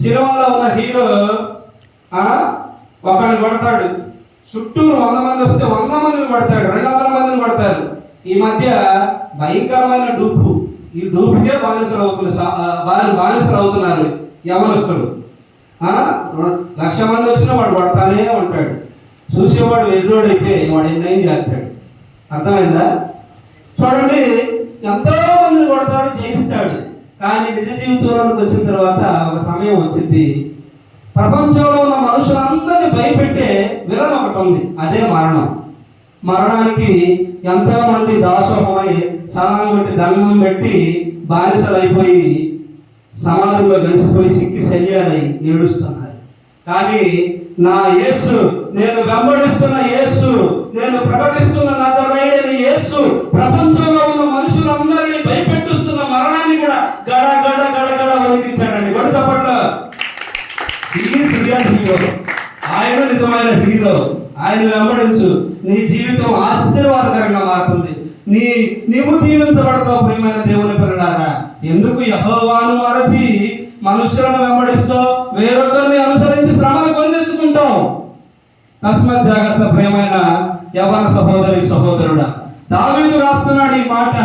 సినిమాలో ఉన్న హీరో ఒకరిని కొడతాడు, చుట్టూరు 100 మంది వస్తే 100 మందిని కొడతాడు, 200 మందిని కొడతారు. ఈ మధ్య భయంకరమైన డూపు, ఈ డూపుకే బానిసలు అవుతున్నారు యవనస్తులు. 1,00,000 మంది వచ్చినా వాడు కొడతానే ఉంటాడు. చూసేవాడు ఎదురోడైతే వాడు ఏం చేస్తాడు. అర్థమైందా? చూడండి, ఎంతో మందిని కొడతాడు, జయిస్తాడు. కానీ నిజ జీవితంలోకి వచ్చిన తర్వాత ఒక సమయం వచ్చింది, ప్రపంచంలో ఉన్న మనుషులందరినీ భయపెట్టే విలన్ ఒకటి ఉంది, అదే మరణం. మరణానికి ఎంతో మంది దాసోహమై సలాం పెట్టి దండం పెట్టి బానిసలైపోయి సమాజంలో కలిసిపోయి సిక్కి శల్యాలై ఏడుస్తున్నారు. కానీ నా యేసు, నేను వెంబడిస్తున్న యేసు, నేను ప్రకటిస్తున్న నజరేయుడైన యేసు ప్రపంచంలో ఉన్న మనుషులందరినీ భయపెట్టుస్తున్న మరణాన్ని కూడా గడ గడ గడ గడ వదిలించాడండి. గొడవ చెప్పండి. హీరో, ఆయన నిజమైన హీరో. ఆయన వెంబడించు, నీ జీవితం ఆశీర్వాదకరంగా మారుతుంది. నీవు దీవించబడతావు. ప్రియమైన దేవుని పిల్లలారా, ఎందుకు యెహోవాను మరచి మనుషులను వెంబడిస్తావు, వేరొకరిని అనుసరించి శ్రమను పొందించుకుంటావు? తస్మత్ జాగ్రత్త ప్రియమైన యవ్వన సహోదరి సహోదరుడా. దావీదు రాస్తున్నాడు ఈ మాట,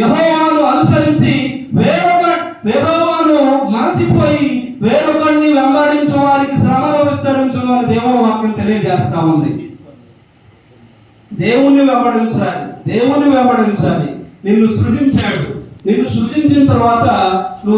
యెహోవాను అనుసరించి యెహోవాను మరచిపోయి వేరొకరిని వెంబడించు వారికి శ్రమలు విస్తరించును అని దేవుని వాక్యం తెలియజేస్తా ఉంది. దేవుణ్ణి వెంబడించాలి. నిన్ను సృజించాడు. నిన్ను సృజించిన తర్వాత నువ్వు